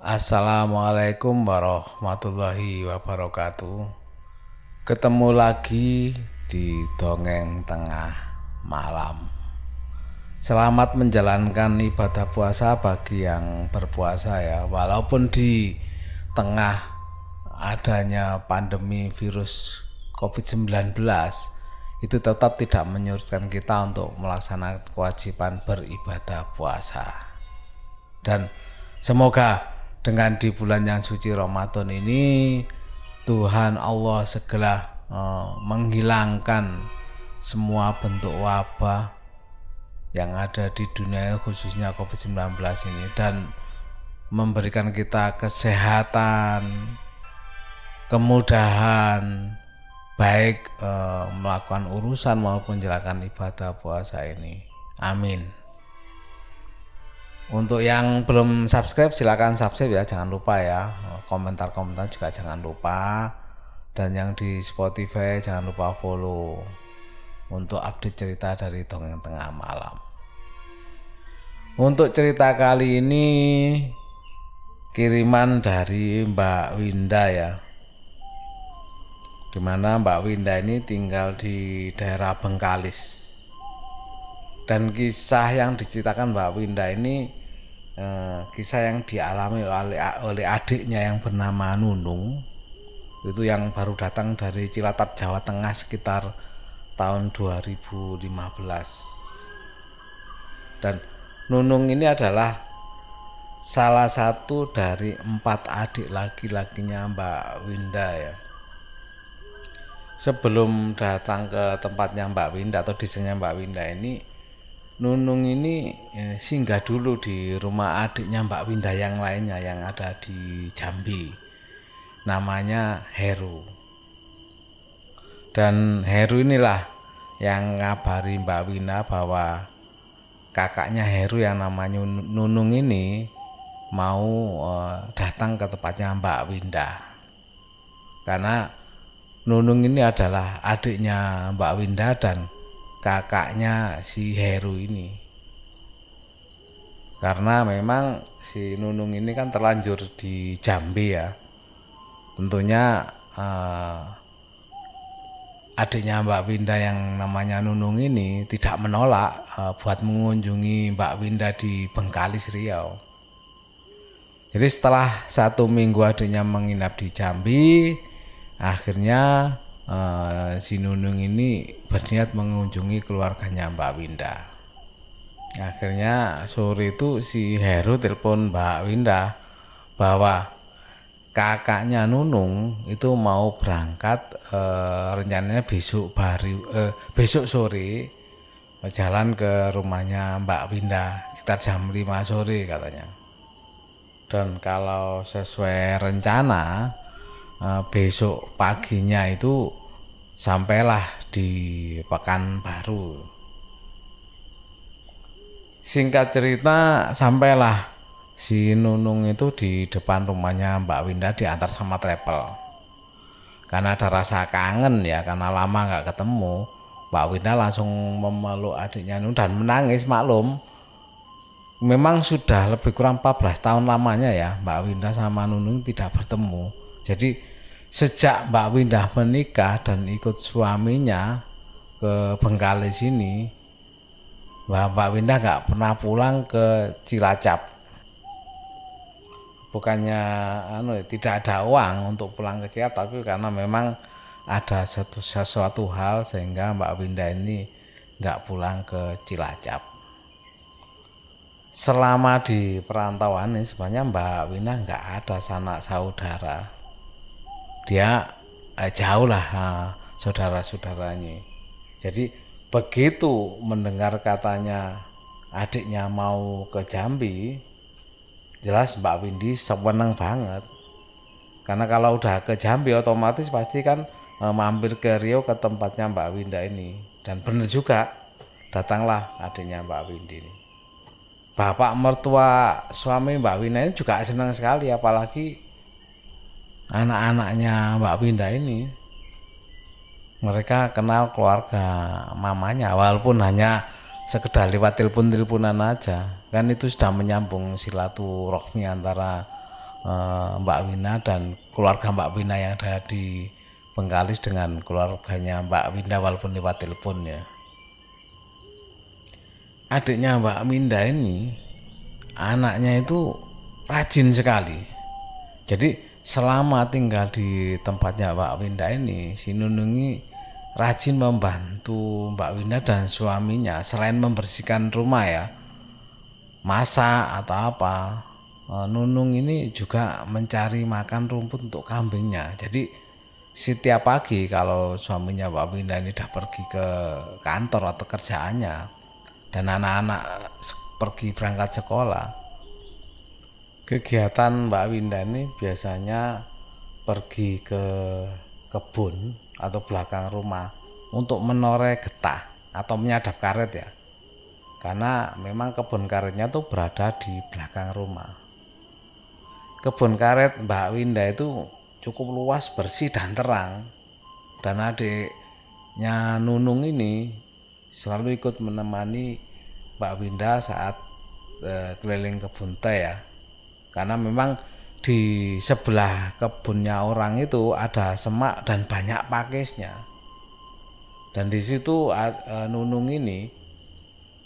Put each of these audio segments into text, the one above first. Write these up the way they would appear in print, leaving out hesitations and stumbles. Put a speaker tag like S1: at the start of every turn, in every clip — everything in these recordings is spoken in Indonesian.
S1: Assalamualaikum warahmatullahi wabarakatuh. Ketemu lagi di Dongeng Tengah Malam. Selamat menjalankan ibadah puasa bagi yang berpuasa ya. Walaupun di tengah adanya pandemi virus COVID-19, itu tetap tidak menyurutkan kita untuk melaksanakan kewajiban beribadah puasa. Dan semoga dengan di bulan yang suci Ramadan ini Tuhan Allah segera menghilangkan semua bentuk wabah yang ada di dunia, khususnya COVID-19 ini, dan memberikan kita kesehatan, kemudahan baik melakukan urusan maupun menjalankan ibadah puasa ini. Amin. Untuk yang belum subscribe silakan subscribe ya, jangan lupa ya. Komentar-komentar juga jangan lupa. Dan yang di Spotify jangan lupa follow untuk update cerita dari Dongeng Tengah Malam. Untuk cerita kali ini kiriman dari Mbak Winda ya. Dimana Mbak Winda ini tinggal di daerah Bengkalis. Dan kisah yang diceritakan Mbak Winda ini kisah yang dialami oleh adiknya yang bernama Nunung, itu yang baru datang dari Cilacap, Jawa Tengah sekitar tahun 2015. Dan Nunung ini adalah salah satu dari 4 adik laki-lakinya Mbak Winda ya. Sebelum datang ke tempatnya Mbak Winda atau desanya Mbak Winda ini, Nunung ini singgah dulu di rumah adiknya Mbak Winda yang lainnya yang ada di Jambi. Namanya Heru. Dan Heru inilah yang ngabari Mbak Winda bahwa kakaknya Heru yang namanya Nunung ini mau datang ke tempatnya Mbak Winda. Karena Nunung ini adalah adiknya Mbak Winda dan kakaknya si Heru ini. Karena memang si Nunung ini kan terlanjur di Jambi ya. Tentunya adiknya Mbak Winda yang namanya Nunung ini tidak menolak buat mengunjungi Mbak Winda di Bengkalis, Riau. Jadi setelah 1 minggu adiknya menginap di Jambi, akhirnya si Nunung ini berniat mengunjungi keluarganya Mbak Winda. Akhirnya sore itu si Heru telepon Mbak Winda bahwa kakaknya Nunung itu mau berangkat rencananya besok sore jalan ke rumahnya Mbak Winda sekitar jam 5 sore katanya. Dan kalau sesuai rencana besok paginya itu sampailah di Pekanbaru. Singkat cerita, sampailah si Nunung itu di depan rumahnya Mbak Winda diantar sama travel. Karena ada rasa kangen ya, karena lama nggak ketemu, Mbak Winda langsung memeluk adiknya Nunung dan menangis. Maklum, memang sudah lebih kurang 14 tahun lamanya ya Mbak Winda sama Nunung tidak bertemu. Jadi sejak Mbak Winda menikah dan ikut suaminya ke Bengkalis ini, Mbak Winda nggak pernah pulang ke Cilacap. Bukannya tidak ada uang untuk pulang ke Cilacap, tapi karena memang ada sesuatu hal sehingga Mbak Winda ini nggak pulang ke Cilacap. Selama di perantauan ini sebenarnya Mbak Winda nggak ada sanak saudara. Dia jauh lah saudara-saudaranya. Jadi begitu mendengar katanya adiknya mau ke Jambi, jelas Mbak Windy seneng banget. Karena kalau udah ke Jambi otomatis pasti kan mampir ke Riau ke tempatnya Mbak Winda ini. Dan benar juga, datanglah adiknya Mbak Windy ini. Bapak mertua suami Mbak Winda ini juga senang sekali, apalagi anak-anaknya Mbak Winda ini. Mereka kenal keluarga mamanya, walaupun hanya sekedar lewat telepon-teleponan aja. Kan itu sudah menyambung silaturahmi antara Mbak Wina dan keluarga Mbak Wina yang ada di Bengkalis dengan keluarganya Mbak Winda walaupun lewat telepon ya. Adiknya Mbak Winda ini anaknya itu rajin sekali. Jadi selama tinggal di tempatnya Mbak Winda ini, si Nunung ini rajin membantu Mbak Winda dan suaminya selain membersihkan rumah ya, masak atau apa. Nunung ini juga mencari makan rumput untuk kambingnya. Jadi setiap pagi kalau suaminya Mbak Winda ini udah pergi ke kantor atau kerjaannya dan anak-anak pergi berangkat sekolah, kegiatan Mbak Winda ini biasanya pergi ke kebun atau belakang rumah untuk menoreh getah atau menyadap karet ya, karena memang kebun karetnya tuh berada di belakang rumah. Kebun karet Mbak Winda itu cukup luas, bersih dan terang, dan adiknya Nunung ini selalu ikut menemani Mbak Winda saat keliling kebun teh ya, karena memang di sebelah kebunnya orang itu ada semak dan banyak pakisnya, dan di situ Nunung ini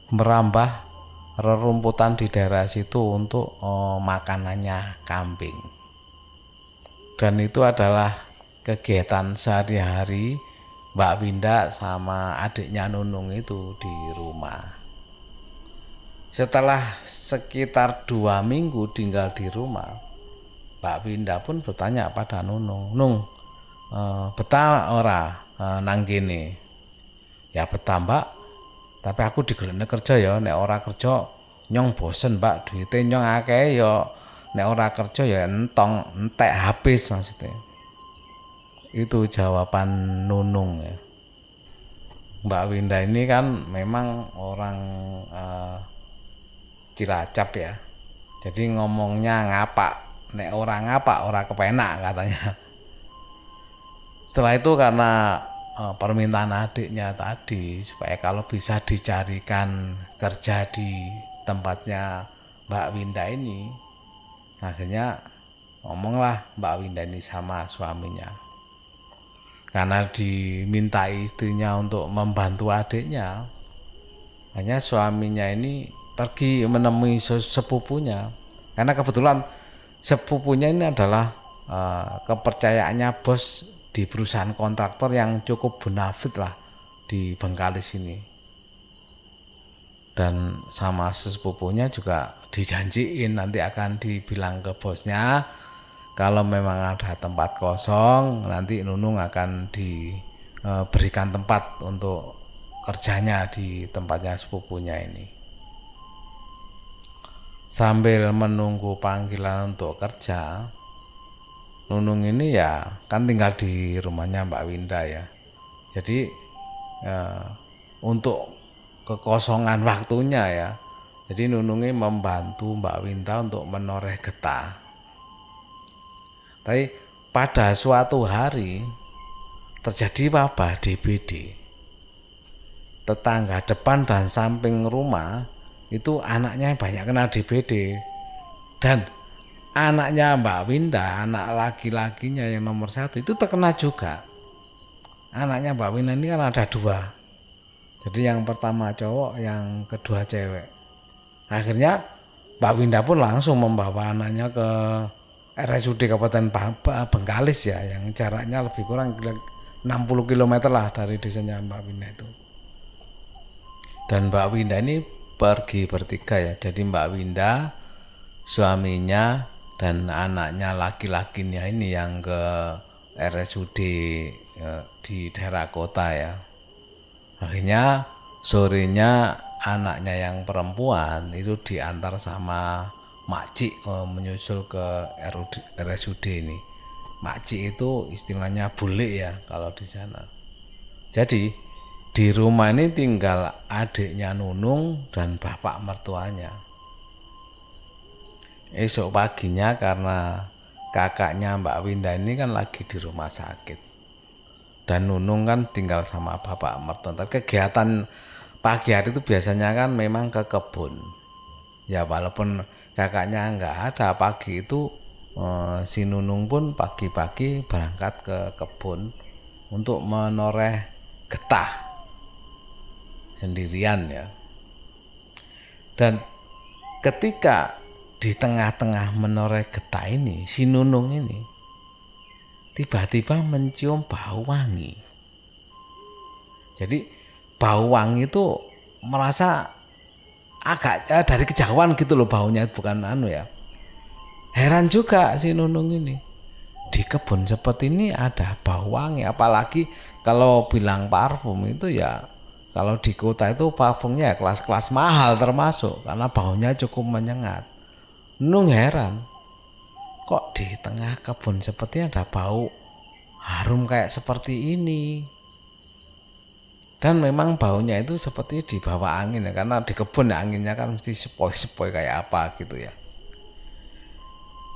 S1: merambah rerumputan di daerah situ untuk makanannya kambing. Dan itu adalah kegiatan sehari-hari Mbak Winda sama adiknya Nunung itu di rumah. Setelah sekitar 2 minggu tinggal di rumah, Mbak Winda pun bertanya pada Nunung, "Nung, betah ora nang kene?" "Ya betah, Mbak. Tapi aku digelene kerja ya, nek ora kerja nyong bosen, Mbak. Duite nyong akeh ya, nek ora kerja ya entek habis maksudnya." Itu jawaban Nunung ya. Mbak Winda ini kan memang orang Cilacap ya. Jadi ngomongnya ngapak, nek ora ngapak ora kepenak katanya. Setelah itu karena permintaan adiknya tadi supaya kalau bisa dicarikan kerja di tempatnya Mbak Winda ini, akhirnya ngomonglah Mbak Winda ini sama suaminya, karena dimintai istrinya untuk membantu adiknya. Hanya suaminya ini pergi menemui sepupunya, karena kebetulan sepupunya ini adalah kepercayaannya bos di perusahaan kontraktor yang cukup bonafit lah di Bengkalis ini. Dan sama sepupunya juga dijanjiin nanti akan dibilang ke bosnya kalau memang ada tempat kosong, nanti Nunung akan diberikan tempat untuk kerjanya di tempatnya sepupunya ini. Sambil menunggu panggilan untuk kerja, Nunung ini ya kan tinggal di rumahnya Mbak Winda ya. Jadi untuk kekosongan waktunya ya, jadi Nunung ini membantu Mbak Winda untuk menoreh getah. Tapi pada suatu hari terjadi wabah DBD. Tetangga depan dan samping rumah itu anaknya banyak kena DBD, dan anaknya Mbak Winda, anak laki-lakinya yang nomor 1 itu terkena juga. Anaknya Mbak Winda ini kan ada 2, jadi yang pertama cowok, yang kedua cewek. Akhirnya Mbak Winda pun langsung membawa anaknya ke RSUD Kabupaten Bengkalis ya, yang jaraknya lebih kurang 60 km lah dari desanya Mbak Winda itu. Dan Mbak Winda ini pergi bertiga ya, jadi Mbak Winda, suaminya, dan anaknya laki-lakinya ini yang ke RSUD di daerah kota ya. Akhirnya sorenya anaknya yang perempuan itu diantar sama makcik menyusul ke RSUD ini. Makcik itu istilahnya bule ya kalau di sana. Jadi di rumah ini tinggal adiknya Nunung dan bapak mertuanya. Esok paginya karena kakaknya Mbak Winda ini kan lagi di rumah sakit, dan Nunung kan tinggal sama bapak mertua. Tapi kegiatan pagi hari itu biasanya kan memang ke kebun. Ya walaupun kakaknya nggak ada, pagi itu si Nunung pun pagi-pagi berangkat ke kebun untuk menoreh getah sendirian ya. Dan ketika di tengah-tengah menoreh getah ini, si Nunung ini tiba-tiba mencium bau wangi. Jadi bau wangi itu merasa agak dari kejauhan gitu loh baunya, bukan ya. Heran juga si Nunung ini. Di kebun seperti ini ada bau wangi, apalagi kalau bilang parfum itu ya, kalau di kota itu parfumnya kelas-kelas mahal termasuk karena baunya cukup menyengat. Nunung heran, kok di tengah kebun seperti ada bau harum kayak seperti ini. Dan memang baunya itu seperti di bawah angin ya, karena di kebun ya anginnya kan mesti sepoi-sepoi kayak apa gitu ya.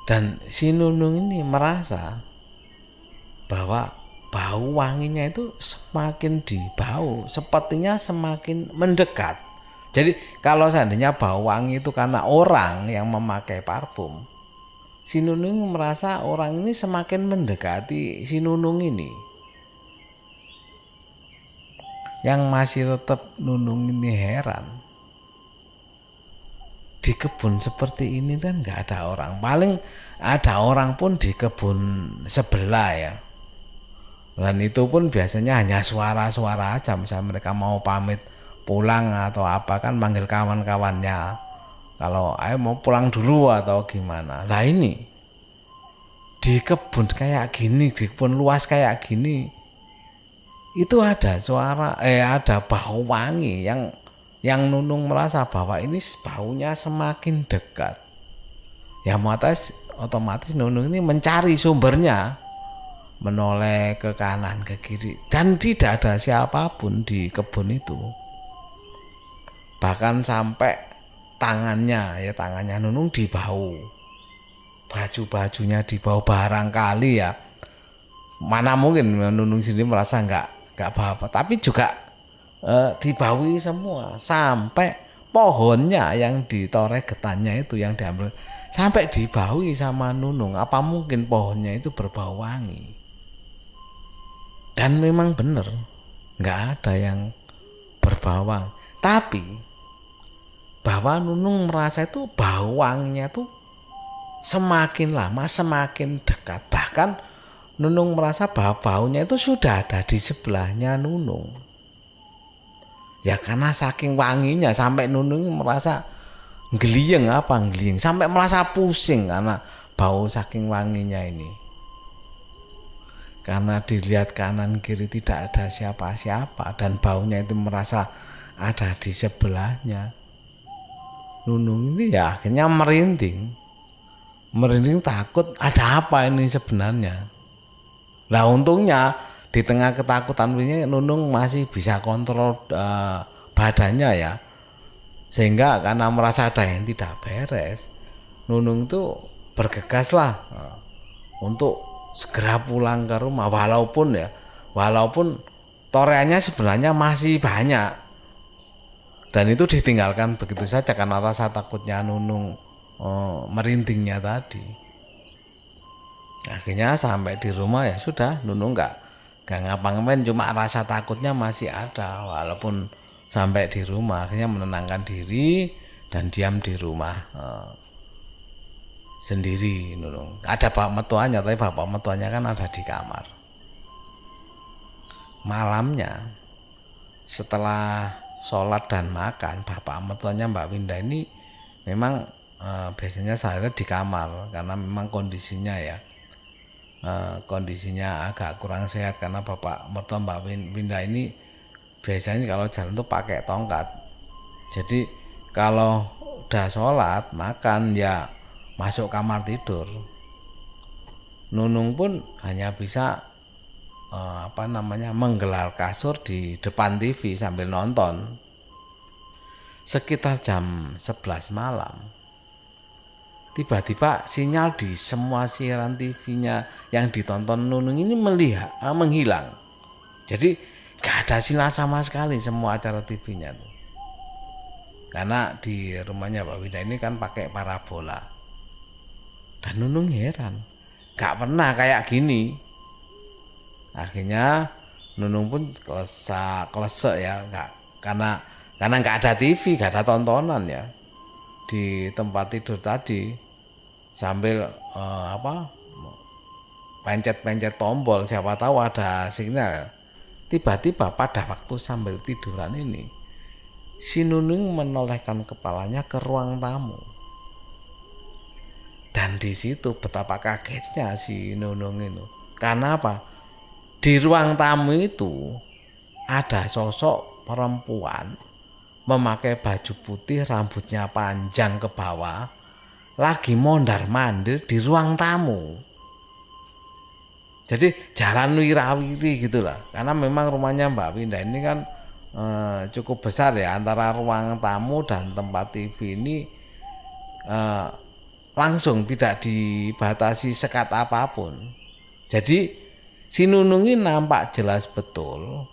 S1: Dan si Nunung ini merasa bahwa bau wanginya itu semakin dibau, sepertinya semakin mendekat. Jadi kalau seandainya bau wangi itu karena orang yang memakai parfum, si Nunung merasa orang ini semakin mendekati si Nunung ini. Yang masih tetap Nunung ini heran, di kebun seperti ini kan nggak ada orang, paling ada orang pun di kebun sebelah ya, dan itu pun biasanya hanya suara-suara aja, misalnya mereka mau pamit pulang atau apa kan manggil kawan-kawannya kalau ayo mau pulang dulu atau gimana. Nah ini di kebun kayak gini, di kebun luas kayak gini, itu ada suara ada bau wangi yang Nunung merasa bahwa ini baunya semakin dekat. Ya otomatis Nunung ini mencari sumbernya, menoleh ke kanan ke kiri, dan tidak ada siapapun di kebun itu. Bahkan sampai tangannya Nunung dibau, baju-bajunya dibau, barangkali ya, mana mungkin Nunung sendiri merasa nggak apa-apa, tapi juga dibaui semua, sampai pohonnya yang ditoreh getahnya itu yang diambil sampai dibaui sama Nunung. Apa mungkin pohonnya itu berbau wangi? Dan memang benar nggak ada yang berbau wangi, tapi bahwa Nunung merasa itu bau wanginya tuh semakin lama semakin dekat. Bahkan Nunung merasa bahwa baunya itu sudah ada di sebelahnya Nunung. Ya karena saking wanginya sampai Nunung merasa geliyeng sampai merasa pusing karena bau saking wanginya ini. Karena dilihat kanan kiri tidak ada siapa-siapa dan baunya itu merasa ada di sebelahnya. Nunung ini ya akhirnya merinding takut, ada apa ini sebenarnya. Lah untungnya di tengah ketakutan ini Nunung masih bisa kontrol badannya ya, sehingga karena merasa ada yang tidak beres, Nunung itu bergegas lah untuk segera pulang ke rumah, walaupun toreannya sebenarnya masih banyak, dan itu ditinggalkan begitu saja karena rasa takutnya Nunung merindingnya tadi. Akhirnya sampai di rumah ya sudah, Nunung nggak ngapa-ngapain, cuma rasa takutnya masih ada. Walaupun sampai di rumah akhirnya menenangkan diri dan diam di rumah sendiri Nunung. Ada bapak mertuanya, tapi bapak mertuanya kan ada di kamar. Malamnya setelah sholat dan makan, bapak mertuanya Mbak Winda ini memang biasanya sehari di kamar karena memang kondisinya agak kurang sehat, karena bapak mertua Mbak Winda ini biasanya kalau jalan tuh pakai tongkat. Jadi kalau udah sholat makan ya masuk kamar tidur. Nunung pun hanya bisa menggelar kasur di depan TV sambil nonton. Sekitar jam 11 malam tiba-tiba sinyal di semua siaran TV-nya yang ditonton Nunung ini menghilang. Jadi gak ada sinyal sama sekali semua acara TV-nya tuh. Karena di rumahnya Pak Winda ini kan pakai parabola. Dan Nunung heran, gak pernah kayak gini. Akhirnya Nunung pun klesek ya, karena nggak ada TV, nggak ada tontonan ya di tempat tidur tadi, sambil pencet-pencet tombol, siapa tahu ada sinyal. Tiba-tiba pada waktu sambil tiduran ini, si Nunung menolehkan kepalanya ke ruang tamu. Dan di situ betapa kagetnya si Nunung itu. Karena apa? Di ruang tamu itu ada sosok perempuan memakai baju putih, rambutnya panjang ke bawah, lagi mondar-mandir di ruang tamu. Jadi jalan wirawiri gitulah. Karena memang rumahnya Mbak Winda ini kan cukup besar ya, antara ruang tamu dan tempat TV ini langsung tidak dibatasi sekat apapun. Jadi si Nunung ini nampak jelas betul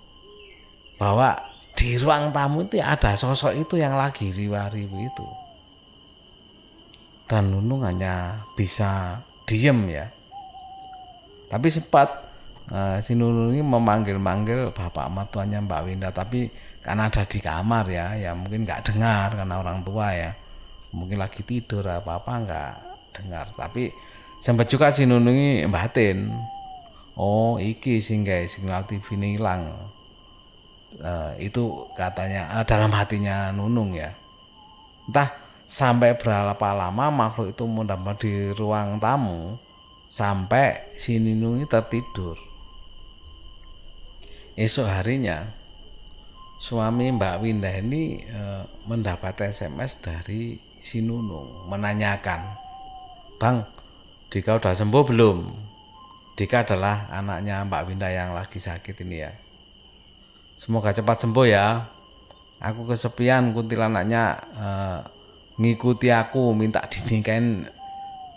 S1: bahwa di ruang tamu itu ada sosok itu yang lagi riwa-riwi itu. Dan Nunung hanya bisa diem ya. Tapi sempat si Nunung ini memanggil-manggil bapak mertuanya Mbak Winda, tapi karena ada di kamar ya mungkin nggak dengar karena orang tua ya. Mungkin lagi tidur apa-apa nggak dengar. Tapi sempat juga si Nunung ini batin. Oh iki sing guys, sinyal TV ini hilang. Itu katanya dalam hatinya Nunung ya. Entah sampai berapa lama makhluk itu mondar di ruang tamu sampai si Nunung ini tertidur. Esok harinya suami Mbak Winda ini mendapat SMS dari si Nunung menanyakan, "Bang, Dika udah sembuh belum?" Dika adalah anaknya Mbak Winda yang lagi sakit ini ya. "Semoga cepat sembuh ya. Aku kesepian, kuntilanaknya ngikuti aku, minta dinikahin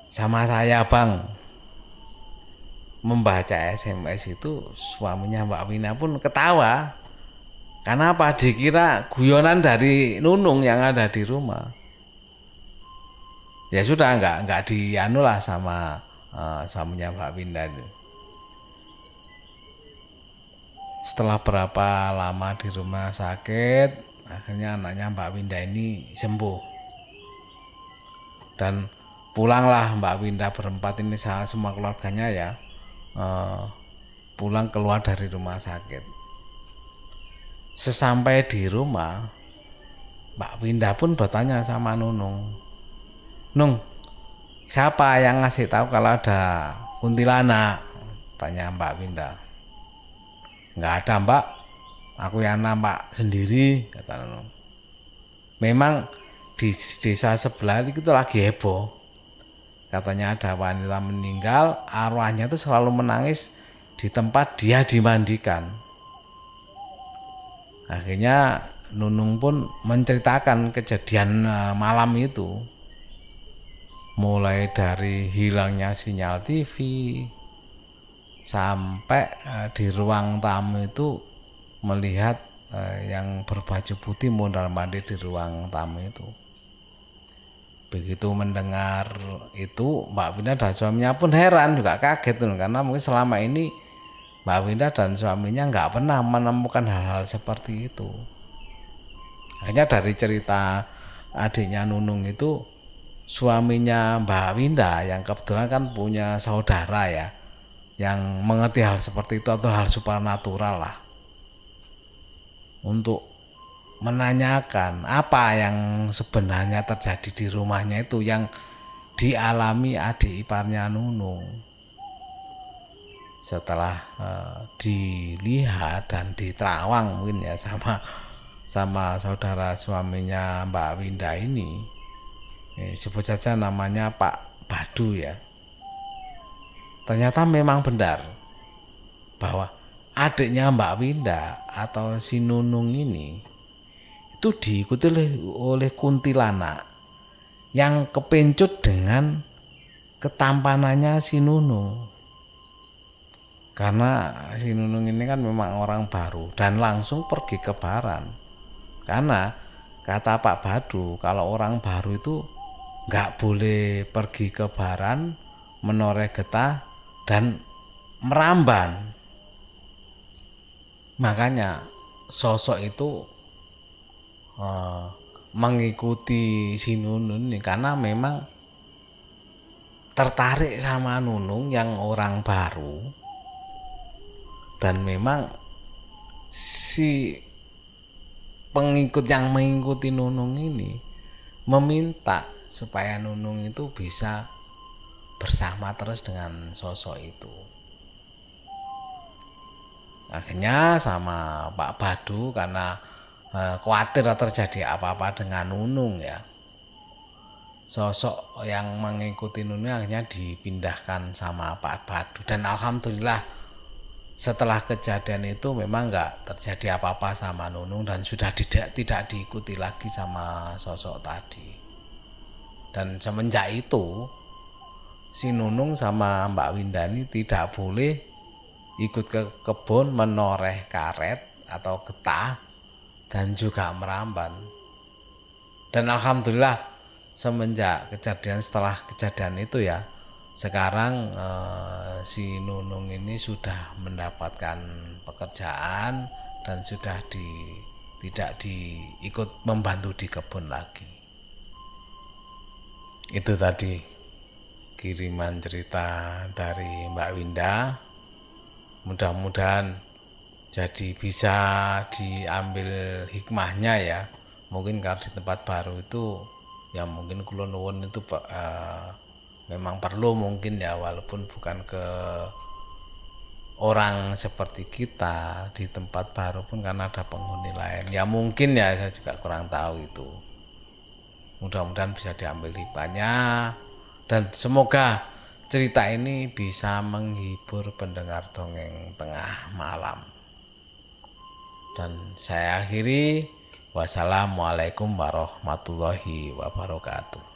S1: sama saya, Bang." Membaca SMS itu suaminya Mbak Winda pun ketawa. Karena apa? Dikira guyonan dari Nunung yang ada di rumah. Ya sudah, nggak dianu lah sama suaminya Mbak Winda itu. Setelah berapa lama di rumah sakit, akhirnya anaknya Mbak Winda ini sembuh. Dan pulanglah Mbak Winda berempat ini, semua keluarganya ya, pulang keluar dari rumah sakit. Sesampai di rumah, Mbak Winda pun bertanya sama Nunung, "Nung, siapa yang ngasih tahu kalau ada kuntilanak?" Tanya Mbak Winda. "Nggak ada, Mbak. Aku yang nampak sendiri," kata Nunung. Memang di desa sebelah itu lagi heboh. Katanya ada wanita meninggal, arwahnya itu selalu menangis di tempat dia dimandikan. Akhirnya Nunung pun menceritakan kejadian malam itu. Mulai dari hilangnya sinyal TV, sampai di ruang tamu itu melihat yang berbaju putih mondar-mandir di ruang tamu itu. Begitu mendengar itu, Mbak Winda dan suaminya pun heran, juga kaget tuh, karena mungkin selama ini Mbak Winda dan suaminya nggak pernah menemukan hal-hal seperti itu. Hanya dari cerita adiknya Nunung itu, suaminya Mbak Winda yang kebetulan kan punya saudara ya, yang mengerti hal seperti itu atau hal supernatural lah, untuk menanyakan apa yang sebenarnya terjadi di rumahnya itu yang dialami adik iparnya Nunung. Setelah dilihat dan diterawang mungkin ya sama saudara suaminya Mbak Winda ini, sebut saja namanya Pak Badu ya. Ternyata memang benar bahwa adiknya Mbak Winda atau si Nunung ini itu diikuti oleh kuntilanak yang kepencut dengan ketampanannya si Nunung. Karena si Nunung ini kan memang orang baru dan langsung pergi ke Baran. Karena kata Pak Badu, kalau orang baru itu nggak boleh pergi ke Baran menoreh getah dan meramban. Makanya sosok itu mengikuti si Nunung ini karena memang tertarik sama Nunung yang orang baru, dan memang si pengikut yang mengikuti Nunung ini meminta supaya Nunung itu bisa bersama terus dengan sosok itu. Akhirnya sama Pak Badu karena khawatir terjadi apa-apa dengan Nunung ya. Sosok yang mengikuti Nunung akhirnya dipindahkan sama Pak Badu, dan alhamdulillah setelah kejadian itu memang nggak terjadi apa-apa sama Nunung dan sudah tidak diikuti lagi sama sosok tadi. Dan semenjak itu si Nunung sama Mbak Windani tidak boleh ikut ke kebun menoreh karet atau getah dan juga meramban. Dan alhamdulillah setelah kejadian itu ya, sekarang si Nunung ini sudah mendapatkan pekerjaan dan sudah tidak ikut membantu di kebun lagi. Itu tadi kiriman cerita dari Mbak Winda. Mudah-mudahan jadi bisa diambil hikmahnya ya. Mungkin kalau di tempat baru itu ya mungkin kula nuwun itu memang perlu mungkin ya, walaupun bukan ke orang seperti kita di tempat baru pun karena ada penghuni lain. Ya mungkin ya, saya juga kurang tahu itu. Mudah-mudahan bisa diambil hikmahnya dan semoga cerita ini bisa menghibur pendengar dongeng tengah malam. Dan saya akhiri, wassalamualaikum warahmatullahi wabarakatuh.